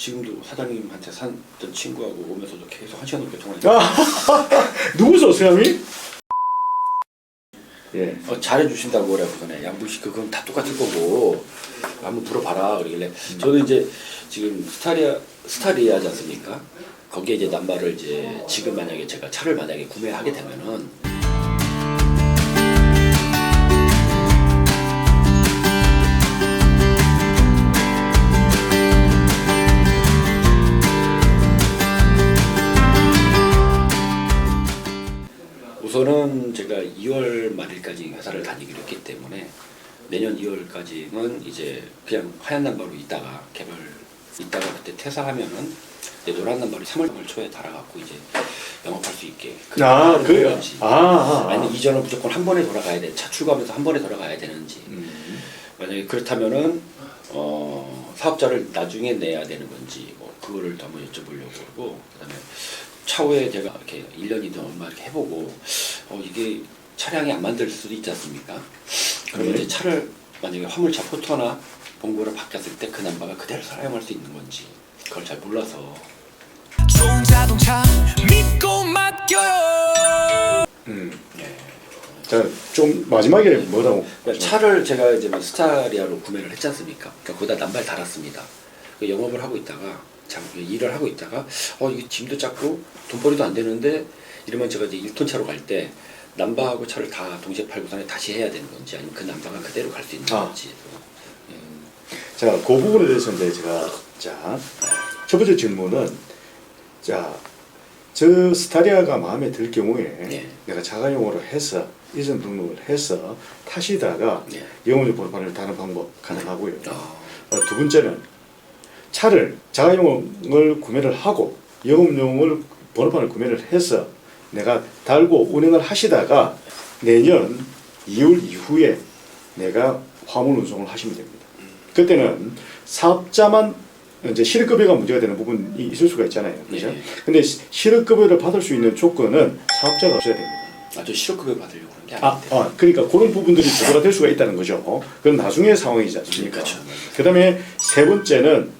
지금도 사장님한테 산던 친구하고 오면서도 계속 1시간 넘게 통화했어요. 누구죠, 수염이? 예. 잘해주신다고 그래갖고 전에 양부씨 그건 다 똑같을 거고 한번 물어봐라 그러길래 저도 이제 지금 스타리아지 않습니까? 거기에 이제 남바를 이제 지금 만약에 제가 차를 만약에 구매하게 되면은 우선은 제가 2월 말일까지 회사를 다니기로 했기 때문에 내년 2월까지는 이제 그냥 하얀 남바로 있다가 그때 퇴사하면은 이제 노란 남바로 3월 초에 달아갖고 이제 영업할 수 있게. 그래요? 아니 이전은 무조건 한 번에 돌아가야 돼. 차 출고하면서 한 번에 돌아가야 되는지. 만약에 그렇다면은 사업자를 나중에 내야 되는 건지 뭐 그거를 더 한번 여쭤보려고 그러고 그다음에 차후에 제가 이렇게 1년이든 얼마 이렇게 해보고 이게 차량이 안 만들 수도 있지 않습니까? 그러면 이제 차를 만약에 화물차 포터나 봉고를 바뀌었을 때 그 남바가 그대로 사용할 수 있는 건지 그걸 잘 몰라서. 좋은 자동차 믿고 맡겨요. 네. 자, 좀 마지막에 뭐라고? 그러니까 차를 제가 이제 뭐 스타리아로 구매를 했지 않습니까? 그러니까 거기다 남발 달았습니다. 영업을 하고 있다가 일을 하고 있다가 이게 짐도 작고 돈벌이도 안 되는데 이러면 제가 이제 1톤 차로 갈 때 남바하고 차를 다 동시에 팔고서 다시 해야 되는 건지 아니면 그 남바가 그대로 갈 수 있는 건지. 자, 그 부분에 대해서 이제 제가 첫 번째 질문은 저 스타리아가 마음에 들 경우에 내가 자가용으로 해서 이전 등록을 해서 타시다가 영업용 번호판을 다는 방법 가능하고요. 두 번째는 차를 자가용을 구매를 하고 영업용을 번호판을 구매를 해서 내가 달고 운행을 하시다가 내년 2월 이후에 내가 화물 운송을 하시면 됩니다. 그때는 사업자만 이제 실업급여가 문제가 되는 부분이 있을 수가 있잖아요. 그죠? 근데 실업급여를 받을 수 있는 조건은 사업자가 없어야 됩니다. 저 실업급여 받으려고 그런 게 아닌데. 그러니까 그런 부분들이 부과가 될 수가 있다는 거죠. 그건 나중의 상황이지 않습니까? 그렇죠. 그다음에 세 번째는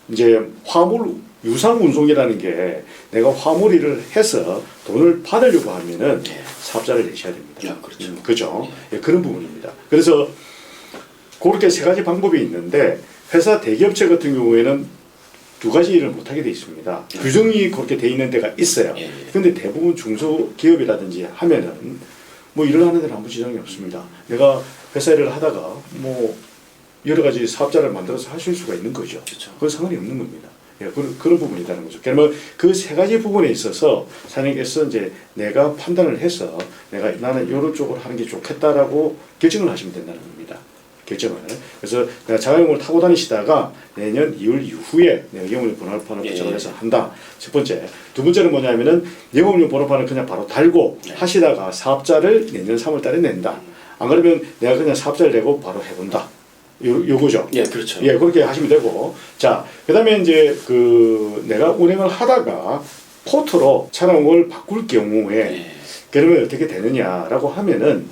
이제 화물 유상 운송이라는 게 내가 화물 일을 해서 돈을 받으려고 하면은 사업자를 내셔야 됩니다. 그렇죠. 그죠? 그런 부분입니다. 그래서 그렇게 세 가지 방법이 있는데 회사 대기업체 같은 경우에는 두 가지 일을 못하게 돼 있습니다. 규정이 그렇게 돼 있는 데가 있어요. 근데 대부분 중소기업이라든지 하면은 뭐 일을 하는 데는 아무 지장이 없습니다. 내가 회사 일을 하다가 뭐 여러 가지 사업자를 만들어서 하실 수가 있는 거죠. 그렇죠. 그건 상관이 없는 겁니다. 그런 부분이 있다는 거죠. 그러면 그 세 가지 부분에 있어서 사장님께서 이제 내가 판단을 해서 나는 이런 쪽으로 하는 게 좋겠다라고 결정을 하시면 된다는 겁니다. 결정을. 그래서 내가 자가용을 타고 다니시다가 내년 2월 이후에 내가 영업용 번호판을 부착을 해서 한다. 첫 번째. 두 번째는 뭐냐면은 영업용 번호판을 그냥 바로 달고 하시다가 사업자를 내년 3월 달에 낸다. 안 그러면 내가 그냥 사업자를 내고 바로 해본다. 요거죠. 그렇죠. 그렇게 하시면 되고. 자, 그 다음에 이제 내가 운행을 하다가 포트로 차량을 바꿀 경우에 그러면 어떻게 되느냐라고 하면은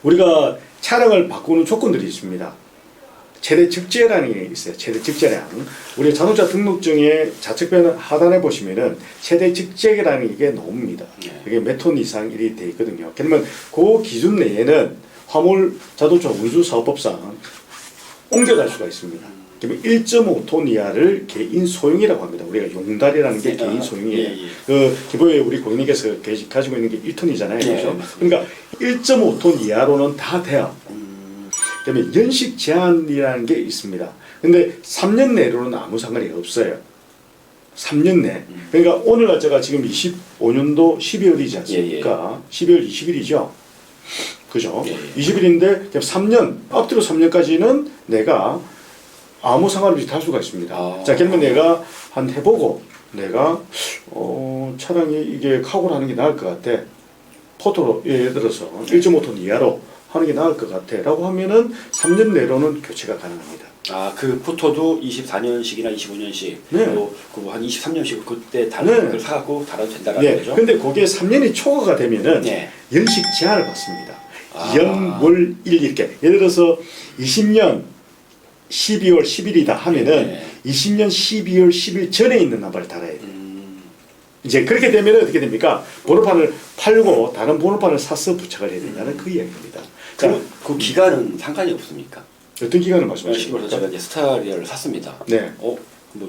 우리가 차량을 바꾸는 조건들이 있습니다. 최대 적재량이 있어요. 최대 적재량. 우리 자동차 등록증의 좌측편 하단에 보시면은 최대 적재량이 이게 나옵니다. 이게 몇 톤 이상이 돼 있거든요. 그러면 그 기준 내에는 화물 자동차 운수사업법상 옮겨갈 수가 있습니다. 그러면 1.5톤 이하를 개인 소용이라고 합니다. 우리가 용달이라는 게 개인 소용이에요. 그 기본에 우리 고객님께서 가지고 있는 게 1톤이잖아요. 그렇죠? 그러니까 1.5톤 이하로는 다 돼요. 그다음에 연식 제한이라는 게 있습니다. 근데 3년 내로는 아무 상관이 없어요. 3년 내. 그러니까 오늘 제가 지금 25년도 12월이지 않습니까? 12월 20일이죠. 그죠? 20일인데 3년, 앞뒤로 3년까지는 내가 아무 상관없이 탈 수가 있습니다. 자, 그러면 내가 해보고 내가 차량이 이게 카고를 하는 게 나을 것 같아. 포토로 예를 들어서 1.5톤 이하로 하는 게 나을 것 같아 라고 하면은 3년 내로는 교체가 가능합니다. 그 포토도 24년식이나 25년식 그거 한 23년식 그때 다른 걸 사갖고 달아도 된다라는 거죠? 근데 그게 3년이 초과가 되면은 연식 제한을 받습니다. 연, 월, 일 이렇게. 예를 들어서 20년 12월 10일이다 하면은 20년 12월 10일 전에 있는 남발을 달아야 돼요. 이제 그렇게 되면 어떻게 됩니까? 번호판을 팔고 다른 번호판을 사서 부착을 해야 된다는 그 이야기입니다. 그럼 그 기간은 상관이 없습니까? 어떤 기간을 그래서 말씀하시는 제가 겁니까? 이제 스타리아를 샀습니다. 네. 뭐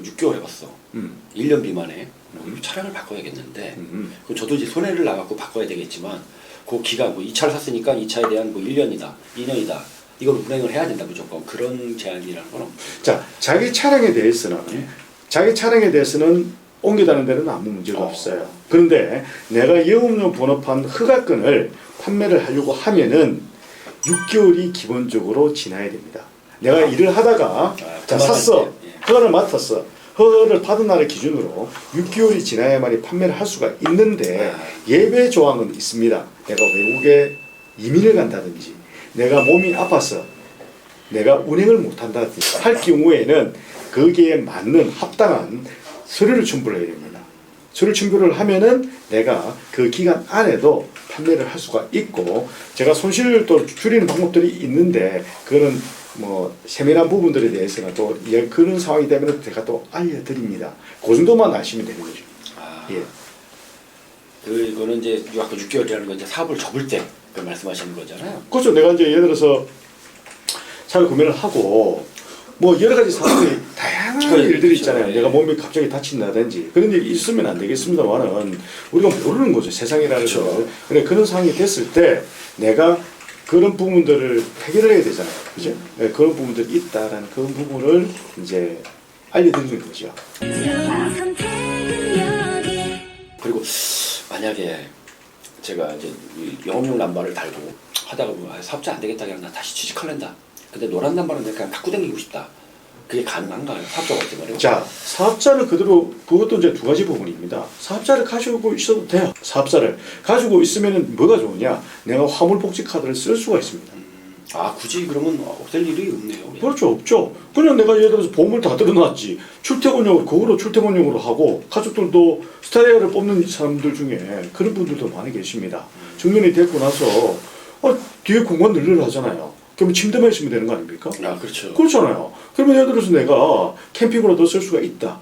6개월 해봤어. 음. 1년 미만에 이 차량을 바꿔야겠는데 그럼 저도 이제 손해를 나갖고 바꿔야 되겠지만 그 기간 뭐 2차를 샀으니까 이 차에 대한 뭐 1년이다, 2년이다 이걸 운행을 해야 된다 무조건 그런 제한이라는 건 없죠. 자, 자기 차량에 대해서는 옮겨다는 데는 아무 문제가 없어요. 그런데 내가 영업용 번호판 허가권을 판매를 하려고 하면은 6개월이 기본적으로 지나야 됩니다. 내가 일을 하다가 자, 샀어. 허가를 맡았어. 허가를 받은 날을 기준으로 6개월이 지나야만이 판매를 할 수가 있는데 예외 조항은 있습니다. 내가 외국에 이민을 간다든지 내가 몸이 아파서 내가 운행을 못한다든지 할 경우에는 거기에 맞는 합당한 서류를 첨부를 해야 됩니다. 서류 첨부를 하면은 내가 그 기간 안에도 판매를 할 수가 있고 제가 손실을 또 줄이는 방법들이 있는데 그거는 뭐 세밀한 부분들에 대해서는 또 그런 상황이 되면 제가 또 알려드립니다. 그 정도만 아시면 되는 거죠. 예. 그거는 이제 아까 6개월이라는 건 이제 사업을 접을 때 그 말씀하시는 거잖아요. 그렇죠. 내가 이제 예를 들어서 차를 구매를 하고 뭐 여러 가지 상황이 다양한 일들이 있잖아요. 그렇죠. 내가 몸이 갑자기 다친다든지 그런 일이 있으면 안 되겠습니다만은 우리가 모르는 거죠. 세상이라는 그렇죠. 것을. 그래 그런 상황이 됐을 때 내가 그런 부분들을 해결을 해야 되잖아요. 그죠? 네, 그런 부분들이 있다라는 그런 부분을 이제 알려드리는 거죠. 그리고 만약에 제가 이제 이 영업용 남발을 달고 하다가 보면 사업자 안 되겠다 그냥 나 다시 취직할랜다. 근데 노란 남발은 내가 그냥 갖고 다니고 싶다. 그게 가능한가요? 사업자가 어때 말이에요? 자, 사업자를 그대로 그것도 이제 두 가지 부분입니다. 사업자를 가지고 있어도 돼요. 사업자를 가지고 있으면은 뭐가 좋으냐? 내가 화물복지 카드를 쓸 수가 있습니다. 굳이 그러면 없앨 일이 없네요. 그냥. 그렇죠, 없죠. 그냥 내가 예를 들어서 보험을 다 들어놨지. 출퇴근용으로 그거로 출퇴근용으로 하고 가족들도 스타리아를 뽑는 사람들 중에 그런 분들도 많이 계십니다. 중년이 됐고 나서 뒤에 공간 늘리려 하잖아요. 그러면 침대만 있으면 되는 거 아닙니까? 그렇죠. 그렇잖아요. 그러면 예를 들어서 내가 캠핑으로도 쓸 수가 있다.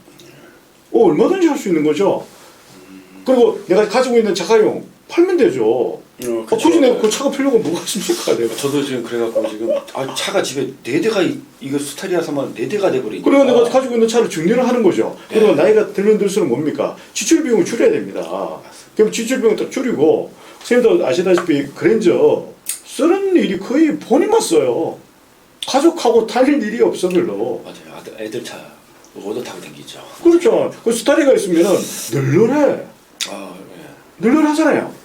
얼마든지 할 수 있는 거죠. 그리고 내가 가지고 있는 자가용 팔면 되죠. 그렇죠. 굳이 내가 그 차가 필요가 뭐가 있습니까? 내가. 저도 지금 그래갖고 지금 차가 집에 4대가 이거 스타리아 사면 4대가 돼버리니까. 그리고 내가 가지고 있는 차를 정리를 하는 거죠. 그리고 나이가 들면 들수록 뭡니까? 지출 비용을 줄여야 됩니다. 그럼 지출 비용을 딱 줄이고 선생님도 아시다시피 그랜저 쓰는 일이 거의 본인만 써요. 가족하고 다닐 일이 없어 별로. 맞아요. 애들 차 오도 타고 다니죠. 그렇죠. 그 스타리가 있으면은 널널해. 예. 널널하잖아요.